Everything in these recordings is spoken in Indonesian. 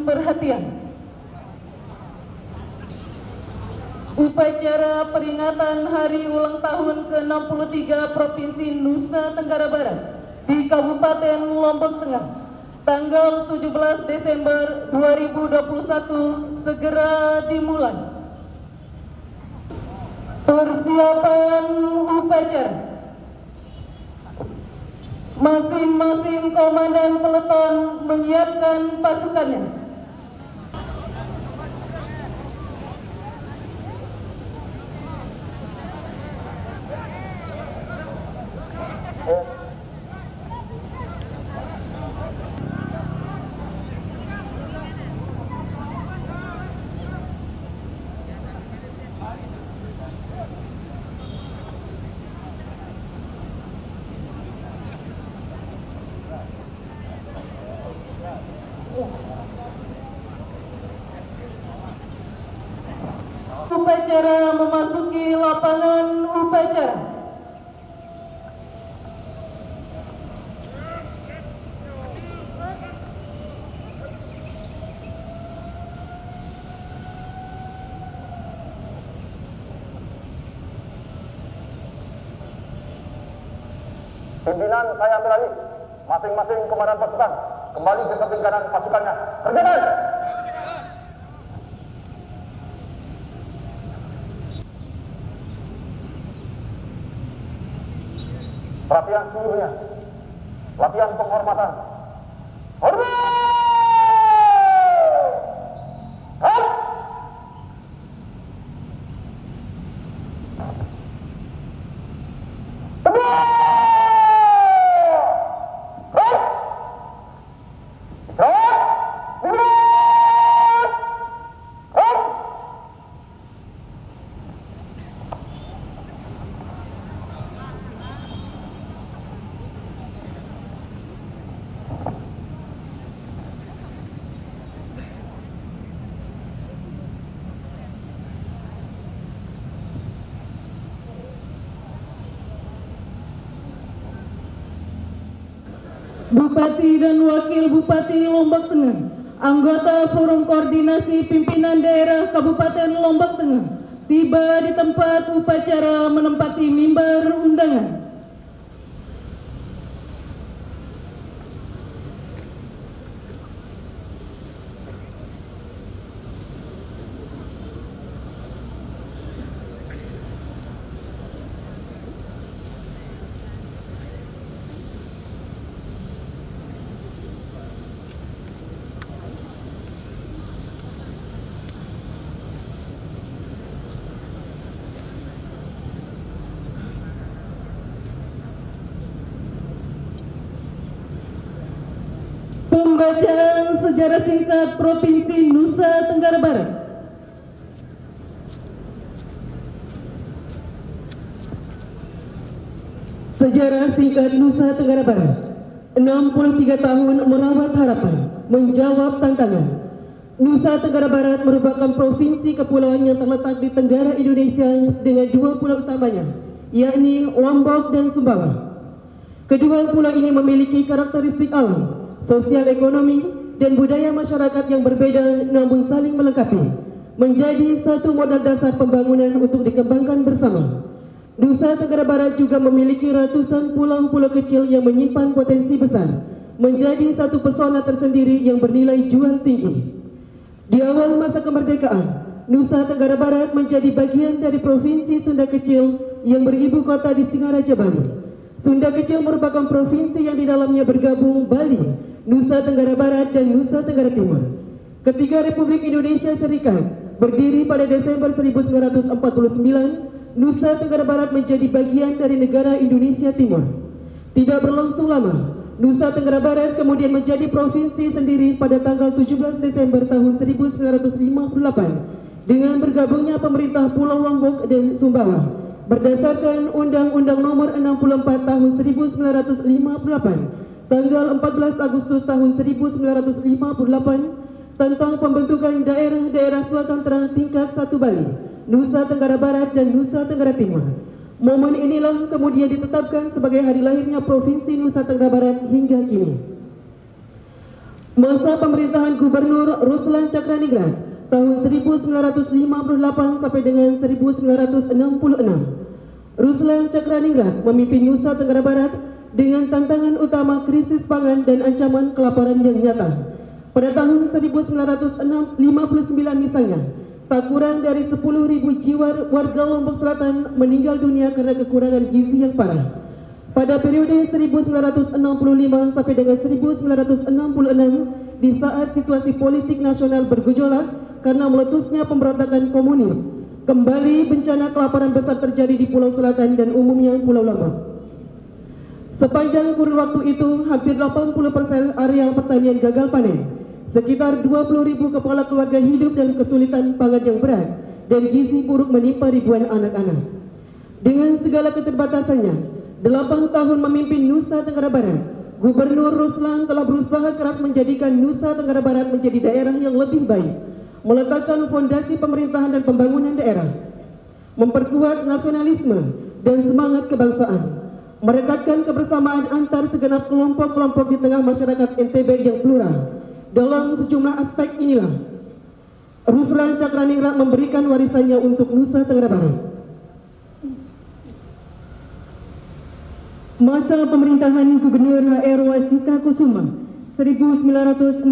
perhatian. Upacara peringatan Hari Ulang Tahun ke-63 Provinsi Nusa Tenggara Barat di Kabupaten Lombok Tengah, tanggal 17 Desember 2021 segera dimulai. Persiapan upacara. Masing-masing komandan peleton menyiapkan pasukannya. Upacara memasuki lapangan upacara. Pimpinan saya ambil alih. Masing-masing komandan pasukan kembali ke samping kanan pasukannya. Kerjakan! Perhatian seluruhnya. Latihan penghormatan. Hormat! Bupati dan Wakil Bupati Lombok Tengah, anggota Forum Koordinasi Pimpinan Daerah Kabupaten Lombok Tengah, tiba di tempat upacara menempati mimbar undangan. Pembacaan sejarah singkat Provinsi Nusa Tenggara Barat. Sejarah singkat Nusa Tenggara Barat. 63 tahun merawat harapan, menjawab tantangan. Nusa Tenggara Barat merupakan provinsi kepulauan yang terletak di Tenggara Indonesia dengan dua pulau utamanya, yakni Lombok dan Sumbawa. Kedua pulau ini memiliki karakteristik alam, sosial ekonomi, dan budaya masyarakat yang berbeda namun saling melengkapi, menjadi satu modal dasar pembangunan untuk dikembangkan bersama. Nusa Tenggara Barat juga memiliki ratusan pulau-pulau kecil yang menyimpan potensi besar, menjadi satu pesona tersendiri yang bernilai jual tinggi. Di awal masa kemerdekaan, Nusa Tenggara Barat menjadi bagian dari Provinsi Sunda Kecil yang beribu kota di Singaraja, Bali. Sunda Kecil merupakan provinsi yang di dalamnya bergabung Bali, Nusa Tenggara Barat, dan Nusa Tenggara Timur. Ketika Republik Indonesia Serikat berdiri pada Desember 1949, Nusa Tenggara Barat menjadi bagian dari negara Indonesia Timur. Tidak berlangsung lama, Nusa Tenggara Barat kemudian menjadi provinsi sendiri pada tanggal 17 Desember tahun 1958 dengan bergabungnya pemerintah Pulau Lombok dan Sumbawa berdasarkan Undang-Undang Nomor 64 Tahun 1958 tanggal 14 Agustus tahun 1958 tentang pembentukan daerah-daerah Selatan tingkat 1 Bali, Nusa Tenggara Barat, dan Nusa Tenggara Timur. Momen inilah kemudian ditetapkan sebagai hari lahirnya Provinsi Nusa Tenggara Barat hingga kini. Masa pemerintahan Gubernur Ruslan Cakraningrat tahun 1958 sampai dengan 1966. Ruslan Cakraningrat memimpin Nusa Tenggara Barat dengan tantangan utama krisis pangan dan ancaman kelaparan yang nyata. Pada tahun 1959 misalnya, tak kurang dari 10.000 jiwa warga Lombok Selatan meninggal dunia karena kekurangan gizi yang parah. Pada periode 1965 sampai dengan 1966, di saat situasi politik nasional bergejolak karena meletusnya pemberontakan komunis, kembali bencana kelaparan besar terjadi di Pulau Selatan dan umumnya Pulau Lombok. Sepanjang kurun waktu itu, hampir 80% areal pertanian gagal panen. Sekitar 20.000 kepala keluarga hidup dalam kesulitan pangan yang berat dan gizi buruk menimpa ribuan anak-anak. Dengan segala keterbatasannya, 8 tahun memimpin Nusa Tenggara Barat, Gubernur Ruslan telah berusaha keras menjadikan Nusa Tenggara Barat menjadi daerah yang lebih baik, meletakkan fondasi pemerintahan dan pembangunan daerah, memperkuat nasionalisme dan semangat kebangsaan, merekatkan kebersamaan antar segenap kelompok-kelompok di tengah masyarakat NTB yang plural. Dalam sejumlah aspek inilah, Ruslan Cakraningrat memberikan warisannya untuk Nusa Tenggara Barat. Masa pemerintahan Gubernur HR Wasita Kusuma 1966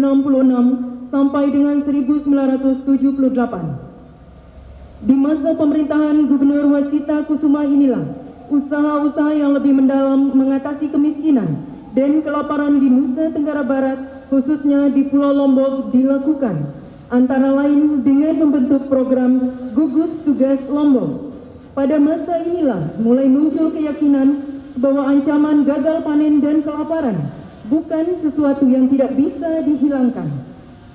sampai dengan 1978. Di masa pemerintahan Gubernur Wasita Kusuma inilah usaha-usaha yang lebih mendalam mengatasi kemiskinan dan kelaparan di Nusa Tenggara Barat, khususnya di Pulau Lombok, dilakukan, antara lain dengan membentuk program Gugus Tugas Lombok. Pada masa inilah mulai muncul keyakinan bahwa ancaman gagal panen dan kelaparan bukan sesuatu yang tidak bisa dihilangkan.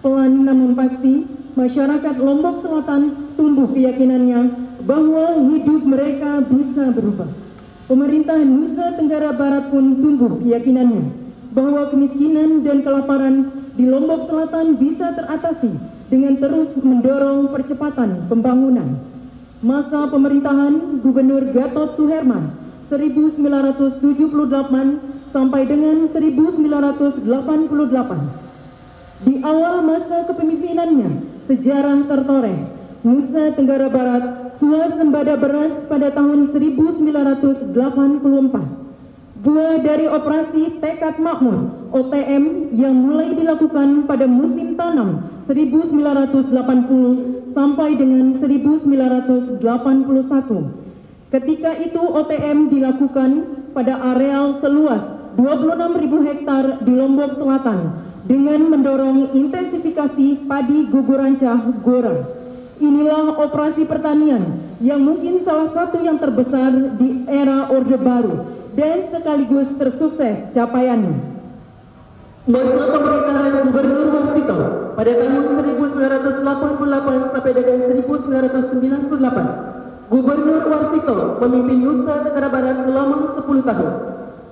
Pelan namun pasti, masyarakat Lombok Selatan tumbuh keyakinannya bahwa hidup mereka bisa berubah. Pemerintahan Nusa Tenggara Barat pun tumbuh keyakinannya bahwa kemiskinan dan kelaparan di Lombok Selatan bisa teratasi dengan terus mendorong percepatan pembangunan. Masa pemerintahan Gubernur Gatot Suherman 1978 sampai dengan 1988. Di awal masa kepemimpinannya, sejarah tertoreh Nusa Tenggara Barat swasembada beras pada tahun 1984. Buah dari operasi Tekad Makmur (OTM) yang mulai dilakukan pada musim tanam 1980 sampai dengan 1981. Ketika itu OTM dilakukan pada areal seluas 26.000 hektar di Lombok Selatan dengan mendorong intensifikasi padi gugurancah Gora. Inilah operasi pertanian yang mungkin salah satu yang terbesar di era Orde Baru dan sekaligus tersukses capaiannya. Masa pemerintahan Gubernur Warsito pada tahun 1988 sampai dengan 1998. Gubernur Warsito memimpin Nusa Tenggara Barat selama 10 tahun.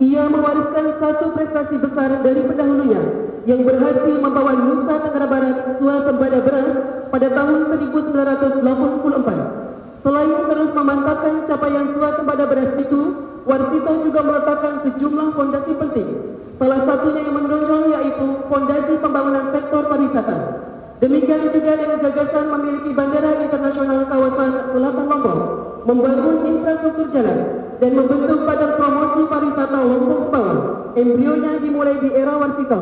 Ia mewariskan satu prestasi besar dari pendahulunya yang berhasil membawa Nusa Tenggara Barat swasembada beras pada tahun 1984. Selain terus memantapkan capaian swasembada beras itu, Warsito juga meletakkan sejumlah fondasi penting. Salah satunya yang menonjol yaitu fondasi pembangunan sektor pariwisata. Demikian juga dengan gagasan memiliki bandara internasional kawasan Selatan Lombok, membangun infrastruktur jalan, dan membentuk Badan Promosi Pariwisata Lombok Sebawa. Embrionya dimulai di era Warsito,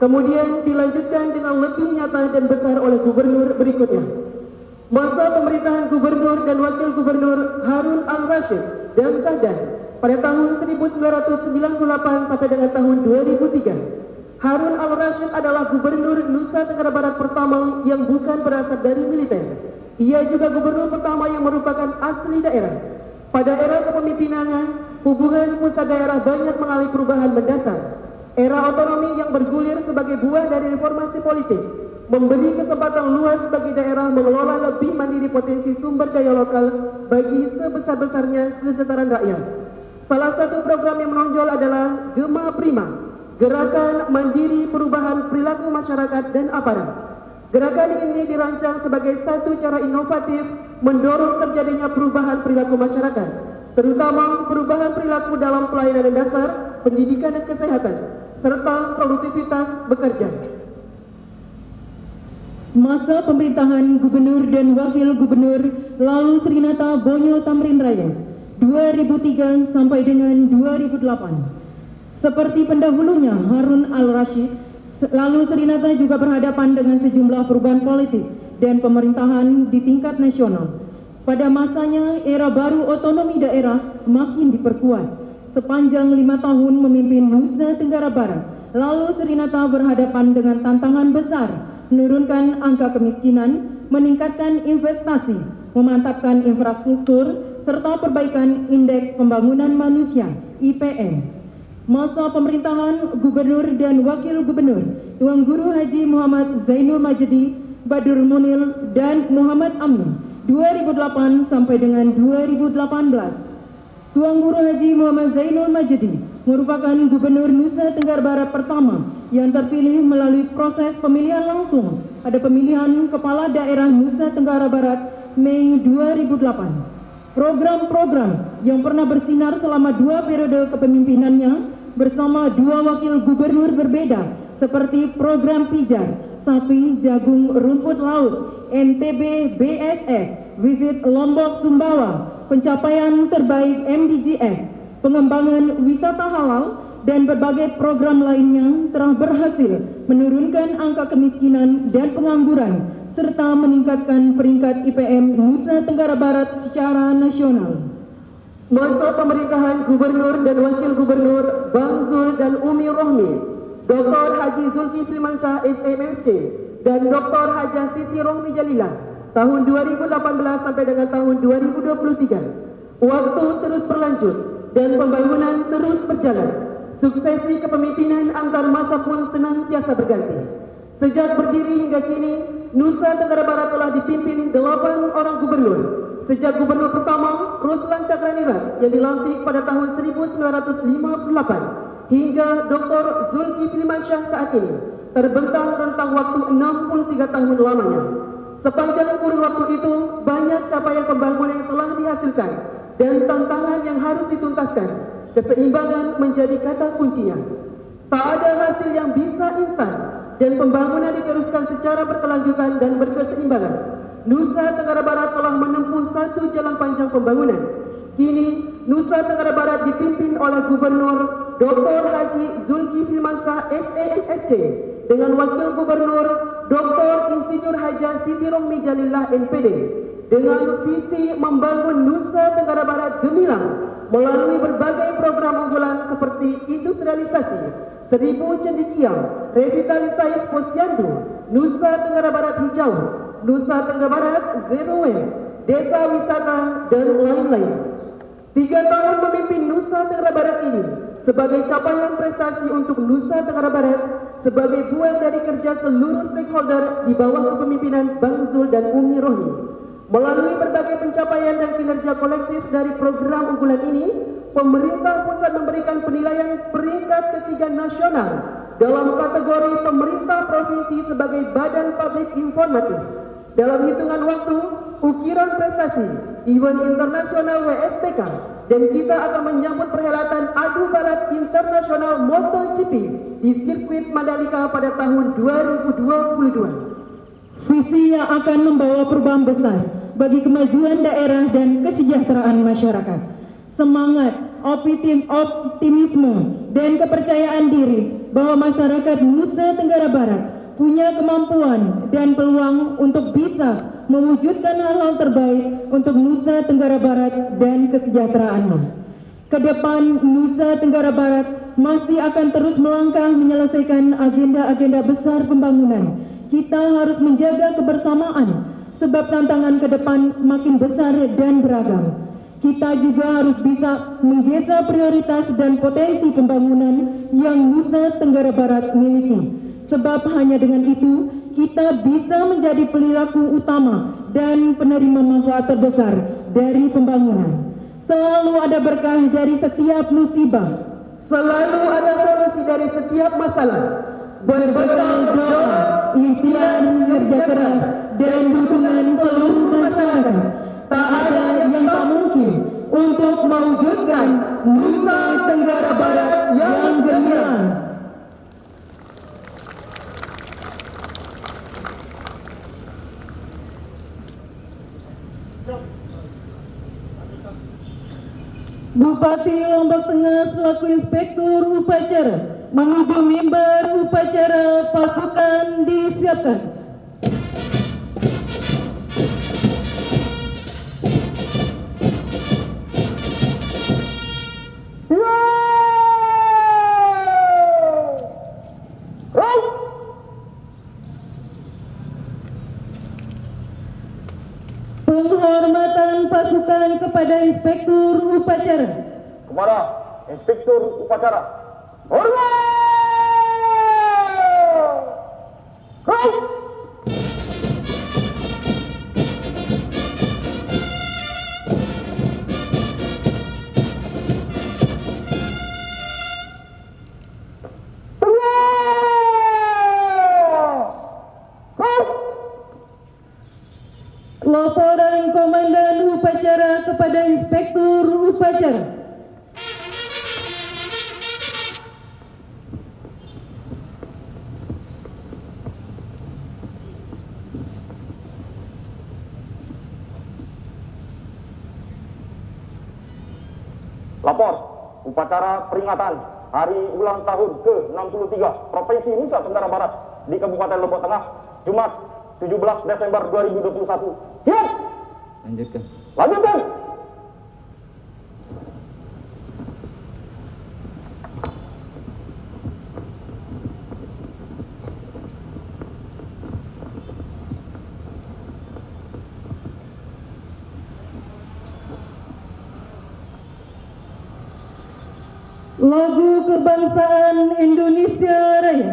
kemudian dilanjutkan dengan lebih nyata dan besar oleh gubernur berikutnya. Masa pemerintahan gubernur dan wakil gubernur Harun Al-Rashid dan Syahdan pada tahun 1998 sampai dengan tahun 2003. Harun Al-Rashid adalah gubernur Nusa Tenggara Barat pertama yang bukan berasal dari militer. Ia juga gubernur pertama yang merupakan asli daerah. Pada era kepemimpinannya, hubungan pusat daerah banyak mengalami perubahan mendasar. Era otonomi yang bergulir sebagai buah dari reformasi politik memberi kesempatan luas bagi daerah mengelola lebih mandiri potensi sumber daya lokal bagi sebesar-besarnya kesetaraan rakyat. Salah satu program yang menonjol adalah Gema Prima, Gerakan Mandiri Perubahan Perilaku Masyarakat dan Aparat. Gerakan ini dirancang sebagai satu cara inovatif mendorong terjadinya perubahan perilaku masyarakat, terutama perubahan perilaku dalam pelayanan dasar, pendidikan dan kesehatan, serta produktivitas bekerja. Masa pemerintahan Gubernur dan Wakil Gubernur Lalu Serinata Bonyo Tamrin Rayes 2003 sampai dengan 2008. Seperti pendahulunya Harun Al-Rashid, Lalu Serinata juga berhadapan dengan sejumlah perubahan politik dan pemerintahan di tingkat nasional. Pada masanya, era baru otonomi daerah makin diperkuat. Sepanjang 5 tahun memimpin Nusa Tenggara Barat, Lalu Serinata berhadapan dengan tantangan besar, menurunkan angka kemiskinan, meningkatkan investasi, memantapkan infrastruktur, serta perbaikan indeks pembangunan manusia (IPM). Masa pemerintahan Gubernur dan Wakil Gubernur Tuan Guru Haji Muhammad Zainul Majdi, Badur Munil, dan Muhammad Amin 2008 sampai dengan 2018. Tuan Guru Haji Muhammad Zainul Majdi merupakan Gubernur Nusa Tenggara Barat pertama yang terpilih melalui proses pemilihan langsung pada pemilihan Kepala Daerah Nusa Tenggara Barat Mei 2008. Program-program yang pernah bersinar selama 2 periode kepemimpinannya bersama 2 wakil gubernur berbeda seperti program pijar, sapi, jagung, rumput laut, NTB BSS, Visit Lombok Sumbawa, pencapaian terbaik MDGs, pengembangan wisata halal, dan berbagai program lainnya telah berhasil menurunkan angka kemiskinan dan pengangguran serta meningkatkan peringkat IPM Nusa Tenggara Barat secara nasional. Masa pemerintahan Gubernur dan Wakil Gubernur Bang Zul dan Umi Rohmi, Dr. Haji Zulkifli Mansyah SMMC dan Dr. Hajah Siti Rohmi Jalilah tahun 2018 sampai dengan tahun 2023. Waktu terus berlanjut dan pembangunan terus berjalan. Suksesi kepemimpinan antar masa pun senantiasa berganti. Sejak berdiri hingga kini, Nusa Tenggara Barat telah dipimpin 8 orang gubernur. Sejak gubernur pertama, Ruslan Cakraningrat yang dilantik pada tahun 1958 hingga Dr. Zulkifli Mansyah saat ini, terbentang rentang waktu 63 tahun lamanya. Sepanjang kurun waktu itu, banyak capaian pembangunan yang telah dihasilkan dan tantangan yang harus dituntaskan. Keseimbangan menjadi kata kuncinya. Tak ada hasil yang bisa instan dan pembangunan diteruskan secara berkelanjutan dan berkeseimbangan. Nusa Tenggara Barat telah menempuh satu jalan panjang pembangunan. Kini, Nusa Tenggara Barat dipimpin oleh Gubernur Dr. Haji Zulkifli Mansyah SMSC dengan Wakil Gubernur Dr. Insinyur Hajah Siti Rohmi Jalilah MPD dengan visi membangun Nusa Tenggara Barat gemilang melalui berbagai program unggulan seperti industrialisasi, 1000 cendekia, revitalisasi posyandu, Nusa Tenggara Barat hijau, Nusa Tenggara Barat Zero Waste, desa wisata, dan lain-lain. 3 tahun memimpin Nusa Tenggara Barat ini sebagai capaian prestasi untuk Nusa Tenggara Barat sebagai buah dari kerja seluruh stakeholder di bawah kepemimpinan Bang Zul dan Umi Rohmi. Melalui berbagai pencapaian dan kinerja kolektif dari program unggulan ini, pemerintah pusat memberikan penilaian peringkat ketiga nasional dalam kategori pemerintah provinsi sebagai badan publik informatif. Dalam hitungan waktu, ukiran prestasi, event internasional WSPK, dan kita akan menyambut perhelatan Adu Balap Internasional MotoGP di sirkuit Mandalika pada tahun 2022. Visi yang akan membawa perubahan besar bagi kemajuan daerah dan kesejahteraan masyarakat. Semangat, optimisme, dan kepercayaan diri bahwa masyarakat Nusa Tenggara Barat punya kemampuan dan peluang untuk bisa mewujudkan hal-hal terbaik untuk Nusa Tenggara Barat dan kesejahteraannya. Kedepan Nusa Tenggara Barat masih akan terus melangkah menyelesaikan agenda-agenda besar pembangunan. Kita harus menjaga kebersamaan sebab tantangan ke depan makin besar dan beragam. Kita juga harus bisa menggeser prioritas dan potensi pembangunan yang Nusa Tenggara Barat miliki. Sebab hanya dengan itu, kita bisa menjadi pelaku utama dan penerima manfaat terbesar dari pembangunan. Selalu ada berkah dari setiap musibah. Selalu ada solusi dari setiap masalah. Berbekal doa, ikhtiar, kerja keras, dan dukungan seluruh masyarakat, tak ada yang tak mungkin untuk mewujudkan Nusa Tenggara Barat yang gemilang. Bupati Lombok Tengah selaku inspektur upacara menuju mimbar upacara, pasukan disiapkan. Penghormatan pasukan kepada inspektur upacara. Kepada inspektur upacara. Hormat! Laporan Komandan Upacara kepada Inspektur Upacara. Lapor upacara peringatan Hari Ulang Tahun ke-63 Provinsi Nusa Tenggara Barat di Kabupaten Lombok Tengah, Jumat 17 Desember 2021. Siap! Lanjutkan. Lanjutkan! Lagu Kebangsaan Indonesia Raya.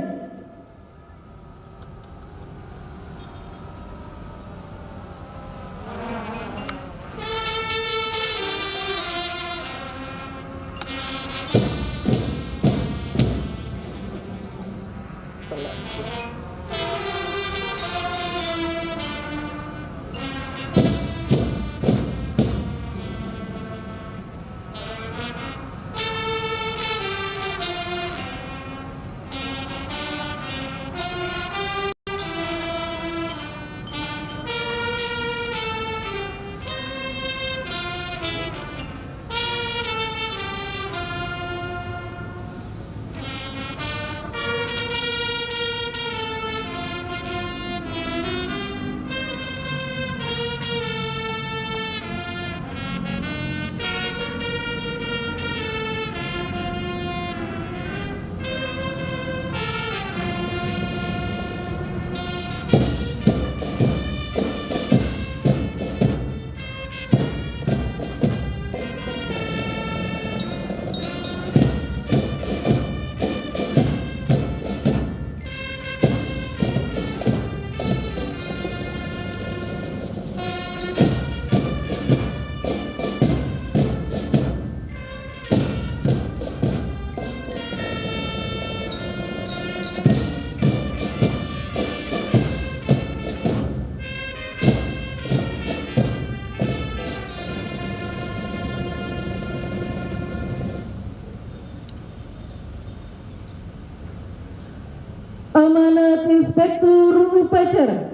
Amanat Inspektur Upacara.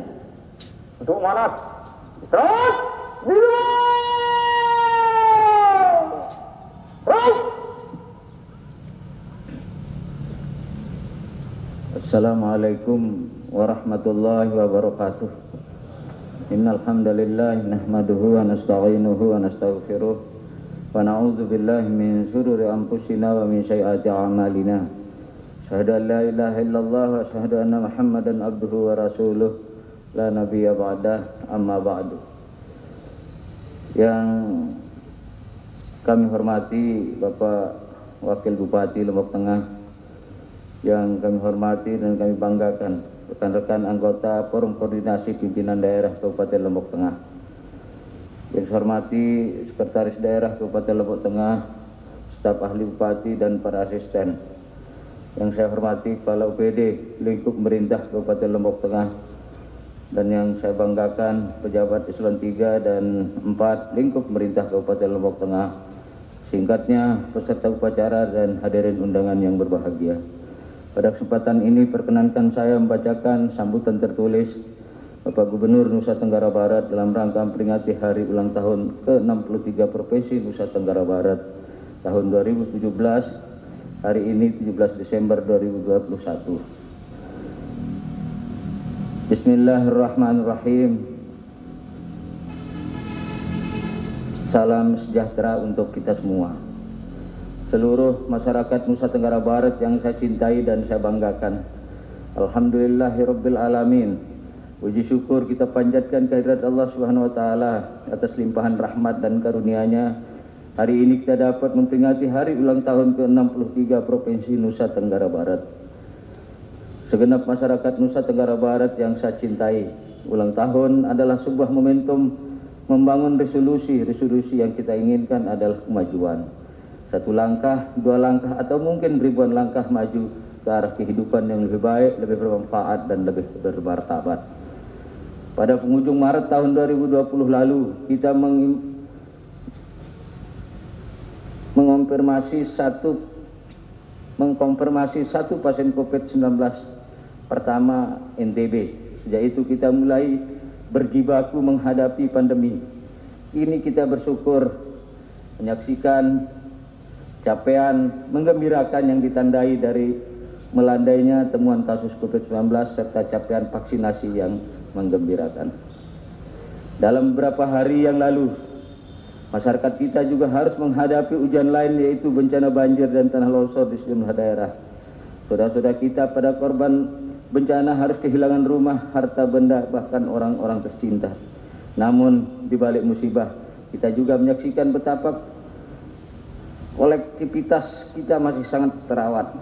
Untuk amanat. Istirahat! Diri! Assalamualaikum warahmatullahi wabarakatuh. Innal hamdalillah nahmaduhu wa nasta'inuhu wa nastaghfiruh wa na'udzu billahi min shururi anfusina wa min sayyiati a'malina. Asyhadu an la ilaha illallah wa asyhadu anna Muhammadan abduhu wa rasuluh la nabiyya ba'dah, amma ba'du. Yang kami hormati Bapak Wakil Bupati Lombok Tengah, yang kami hormati dan kami banggakan rekan-rekan anggota Forum Koordinasi Pimpinan Daerah Kabupaten Lombok Tengah, yang saya hormati Sekretaris Daerah Kabupaten Lombok Tengah, staf ahli Bupati dan para asisten, yang saya hormati Kepala UPD lingkup pemerintah Kabupaten Lombok Tengah, dan yang saya banggakan pejabat eselon 3 dan 4 lingkup pemerintah Kabupaten Lombok Tengah, singkatnya peserta upacara dan hadirin undangan yang berbahagia. Pada kesempatan ini perkenankan saya membacakan sambutan tertulis Bapak Gubernur Nusa Tenggara Barat dalam rangka memperingati Hari Ulang Tahun ke-63 Provinsi Nusa Tenggara Barat tahun 2017, hari ini 17 Desember 2021. Bismillahirrahmanirrahim. Salam sejahtera untuk kita semua. Seluruh masyarakat Nusa Tenggara Barat yang saya cintai dan saya banggakan. Alhamdulillahirabbil alamin. Puji syukur kita panjatkan kehadirat Allah Subhanahu wa taala atas limpahan rahmat dan karunia-Nya. Hari ini kita dapat memperingati hari ulang tahun ke-63 Provinsi Nusa Tenggara Barat. Segenap masyarakat Nusa Tenggara Barat yang saya cintai, ulang tahun adalah sebuah momentum membangun resolusi yang kita inginkan adalah kemajuan. Satu langkah, dua langkah, atau mungkin ribuan langkah maju ke arah kehidupan yang lebih baik, lebih bermanfaat, dan lebih bermartabat. Pada penghujung Maret tahun 2020 lalu, kita mengkonfirmasi satu pasien COVID-19 pertama NTB. Sejak itu kita mulai berjibaku menghadapi pandemi. Ini kita bersyukur menyaksikan capaian menggembirakan yang ditandai dari melandainya temuan kasus COVID-19 serta capaian vaksinasi yang menggembirakan. Dalam beberapa hari yang lalu, masyarakat kita juga harus menghadapi ujian lain, yaitu bencana banjir dan tanah longsor di sejumlah daerah. Saudara-saudara kita pada korban bencana harus kehilangan rumah, harta benda, bahkan orang-orang tercinta. Namun di balik musibah, kita juga menyaksikan betapa kolektivitas kita masih sangat terawat.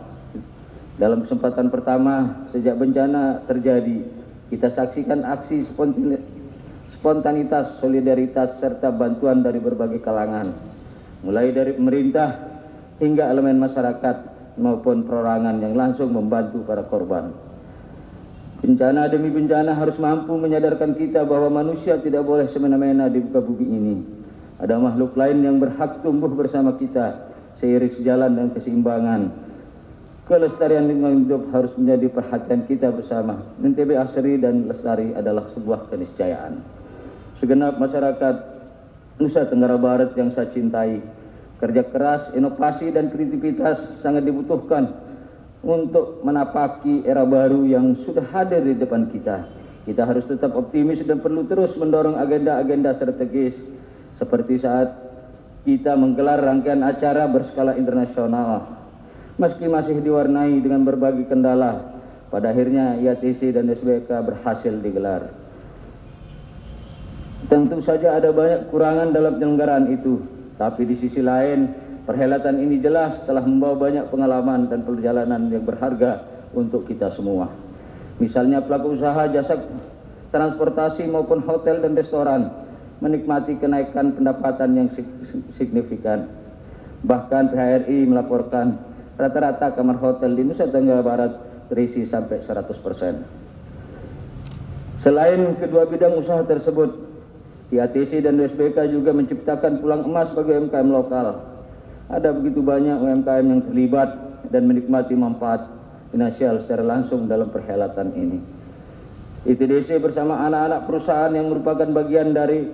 Dalam kesempatan pertama sejak bencana terjadi, kita saksikan aksi spontanitas, solidaritas, serta bantuan dari berbagai kalangan, mulai dari pemerintah hingga elemen masyarakat maupun perorangan yang langsung membantu para korban. Bencana demi bencana harus mampu menyadarkan kita bahwa manusia tidak boleh semena-mena di muka bumi ini. Ada makhluk lain yang berhak tumbuh bersama kita, seiring sejalan dan keseimbangan. Kelestarian lingkungan hidup harus menjadi perhatian kita bersama. NTB asri dan lestari adalah sebuah keniscayaan. Segenap masyarakat Nusa Tenggara Barat yang saya cintai, kerja keras, inovasi, dan kreativitas sangat dibutuhkan untuk menapaki era baru yang sudah hadir di depan kita. Kita harus tetap optimis dan perlu terus mendorong agenda-agenda strategis seperti saat kita menggelar rangkaian acara berskala internasional. Meski masih diwarnai dengan berbagai kendala, pada akhirnya IATC dan SBK berhasil digelar. Tentu saja ada banyak kekurangan dalam penyelenggaraan itu, tapi di sisi lain perhelatan ini jelas telah membawa banyak pengalaman dan perjalanan yang berharga untuk kita semua. Misalnya pelaku usaha jasa transportasi maupun hotel dan restoran menikmati kenaikan pendapatan yang signifikan. Bahkan PHRI melaporkan rata-rata kamar hotel di Nusa Tenggara Barat terisi sampai 100%. Selain kedua bidang usaha tersebut, IATC dan SBK juga menciptakan peluang emas bagi UMKM lokal. Ada begitu banyak UMKM yang terlibat dan menikmati manfaat finansial secara langsung dalam perhelatan ini. ITDC bersama anak-anak perusahaan yang merupakan bagian dari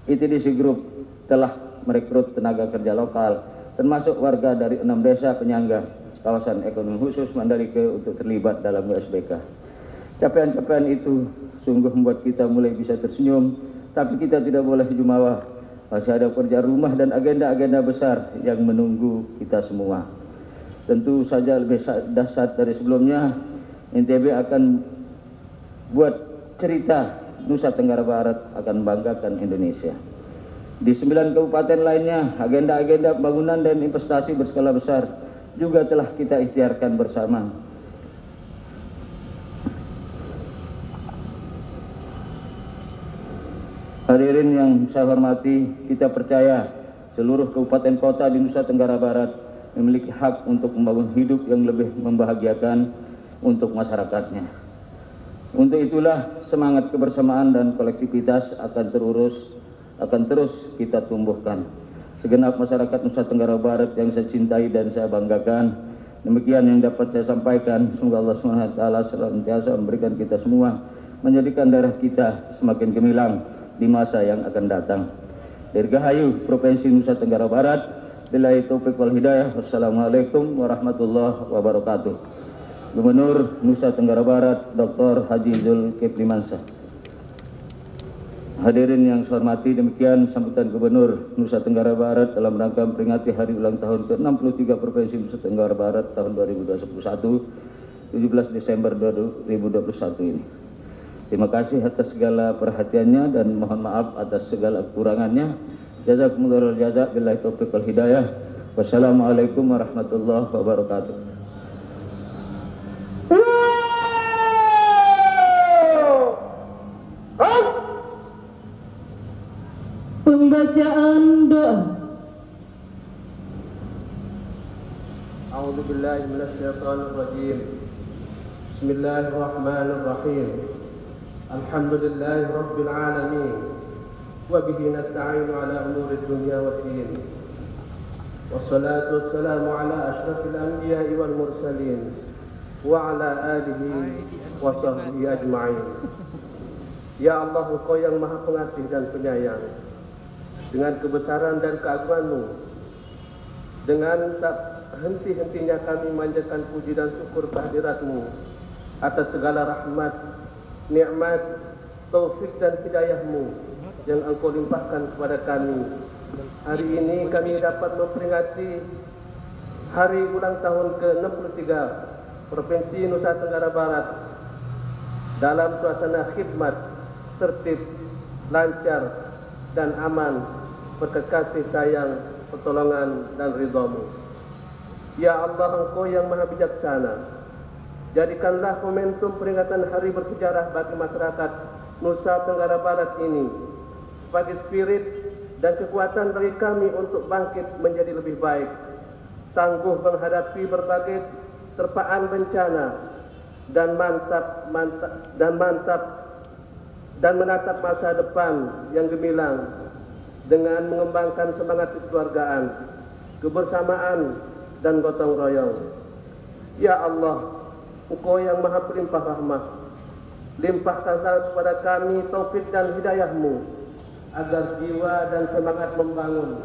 ITDC Group telah merekrut tenaga kerja lokal, termasuk warga dari 6 desa penyangga kawasan ekonomi khusus Mandalika untuk terlibat dalam USBK. Capaian-capaian itu sungguh membuat kita mulai bisa tersenyum, tapi kita tidak boleh jumawa. Masih ada pekerjaan rumah dan agenda-agenda besar yang menunggu kita semua. Tentu saja lebih dahsyat dari sebelumnya, NTB akan buat cerita Nusa Tenggara Barat akan banggakan Indonesia. Di 9 kabupaten lainnya, agenda-agenda pembangunan dan investasi berskala besar juga telah kita ikhtiarkan bersama. Hadirin yang saya hormati, kita percaya seluruh kabupaten kota di Nusa Tenggara Barat memiliki hak untuk membangun hidup yang lebih membahagiakan untuk masyarakatnya. Untuk itulah semangat kebersamaan dan kolektivitas akan terus kita tumbuhkan. Segenap masyarakat Nusa Tenggara Barat yang saya cintai dan saya banggakan, demikian yang dapat saya sampaikan. Semoga Allah SWT senantiasa memberikan kita semua, menjadikan daerah kita semakin gemilang di masa yang akan datang. Dirgahayu Provinsi Nusa Tenggara Barat, Billahi taufiq wal hidayah. Wassalamualaikum warahmatullahi wabarakatuh. Gubernur Nusa Tenggara Barat Dr. Haji Zulkifli Mansah. Hadirin yang saya hormati, demikian sambutan Gubernur Nusa Tenggara Barat dalam rangka memperingati hari ulang tahun ke-63 Provinsi Nusa Tenggara Barat tahun 2021, 17 Desember 2021 ini. Terima kasih atas segala perhatiannya dan mohon maaf atas segala kekurangannya. Jazakumullahu khairan. Billahi taufiq wal hidayah. Wassalamualaikum warahmatullahi wabarakatuh. Pembacaan doa. A'udzu billahi minasyaitonir rajim. Bismillahirrahmanirrahim. Alhamdulillahi rabbil alamin. Wa bihi nasta'inu ala umurid dunya waddin. Wassalatu wassalamu ala asyrafil anbiya'i wal mursalin wa ala alihi wa sahbihi ajma'in. Ya Allah, Engkau yang Maha Pengasih dan Penyayang, dengan kebesaran dan keagungan-Mu, dengan tak henti-hentinya kami memanjatkan puji dan syukur kehadirat-Mu atas segala rahmat, nikmat, taufik dan hidayah-Mu yang Engkau limpahkan kepada kami. Hari ini kami dapat memperingati hari ulang tahun ke-63 Provinsi Nusa Tenggara Barat dalam suasana khidmat, tertib, lancar, dan aman, berkat kasih sayang, pertolongan, dan ridha-Mu. Ya Allah, Engkau yang Maha Bijaksana, jadikanlah momentum peringatan hari bersejarah bagi masyarakat Nusa Tenggara Barat ini sebagai spirit dan kekuatan bagi kami untuk bangkit menjadi lebih baik, tangguh menghadapi berbagai terpaan bencana, dan menatap masa depan yang gemilang dengan mengembangkan semangat kekeluargaan, kebersamaan, dan gotong royong. Ya Allah, Engkau yang Maha Pelimpah Rahmah, limpahkanlah kepada kami taufik dan hidayah-Mu agar jiwa dan semangat membangun,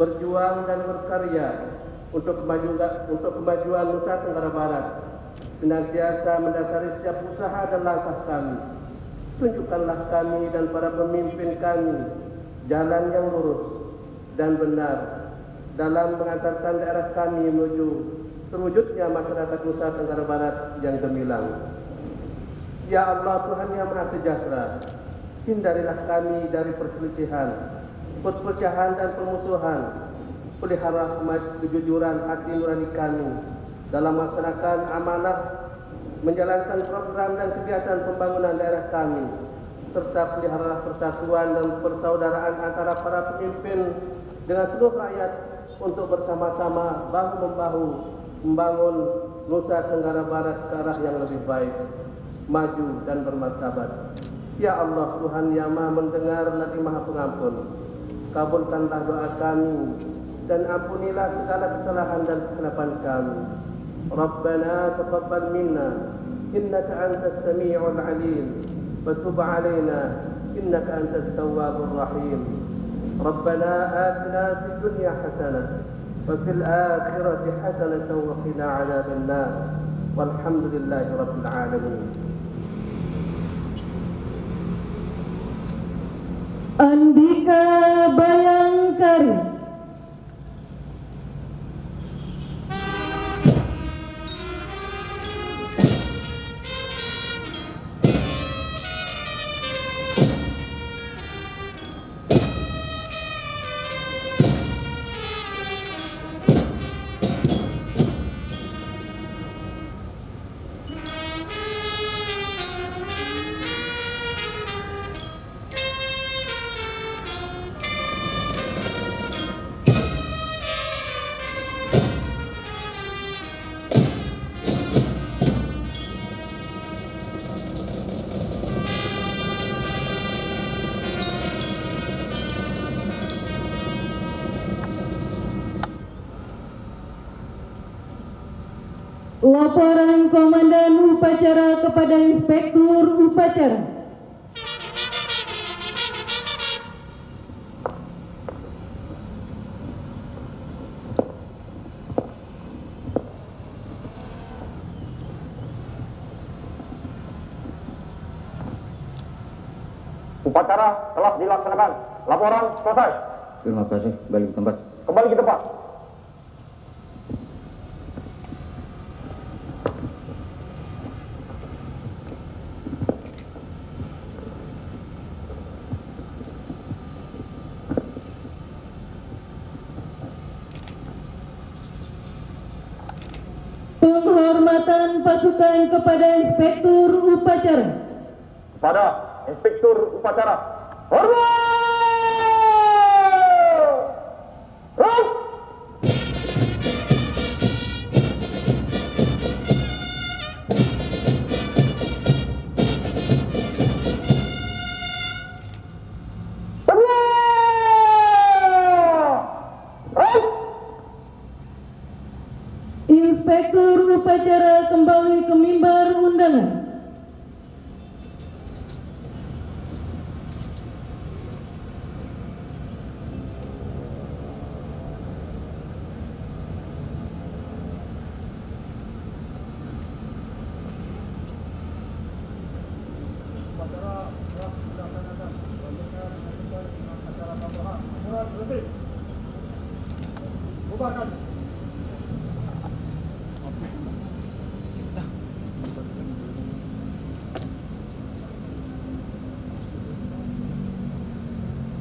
berjuang dan berkarya untuk kemajuan Nusa Tenggara Barat senantiasa mendasari setiap usaha dan langkah kami. Tunjukkanlah kami dan para pemimpin kami jalan yang lurus dan benar dalam mengantarkan daerah kami menuju terwujudnya masyarakat Nusa Tenggara Barat yang gemilang. Ya Allah, Tuhan yang Maha Sejahtera, hindarilah kami dari perselisihan, perpecahan, dan permusuhan. Pelihara kejujuran hati nurani kami dalam melaksanakan amanah menjalankan program dan kegiatan pembangunan daerah kami, serta peliharalah persatuan dan persaudaraan antara para pemimpin dengan seluruh rakyat untuk bersama-sama bahu-membahu membangun Nusa Tenggara Barat ke arah yang lebih baik, maju dan bermartabat. Ya Allah, Tuhan yang Maha Mendengar lagi Maha Pengampun, kabulkanlah doa kami dan ampunilah segala kesalahan dan kesilapan kami. Rabbana taqabbal minna innaka antas sami'ul 'alim wa tub 'alaina innaka antat tawwabur rahim. Rabbana atina fid dunya hasanah wa fil akhirati hasanah wa qina 'adzaban nar. Walhamdulillahi rabbil alamin. Andika Bayangkari. Laporan Komandan Upacara kepada Inspektur Upacara. Upacara telah dilaksanakan. Laporan selesai. Terima kasih. Balik ke tempat. Kembali ke tempat. Penghormatan pasukan kepada Inspektur Upacara. Kepada Inspektur Upacara. Hormat! Rut! Inspektur Upacara kembali ke mimbar undangan.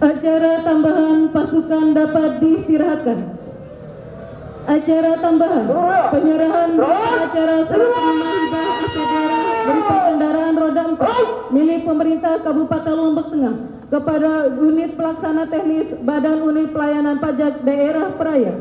Acara tambahan pasukan dapat diistirahatkan. Acara tambahan penyerahan acara serta penerimaan hibah SPDR berupa kendaraan roda 4 milik pemerintah Kabupaten Lombok Tengah kepada unit pelaksana teknis Badan Unit Pelayanan Pajak Daerah Peraya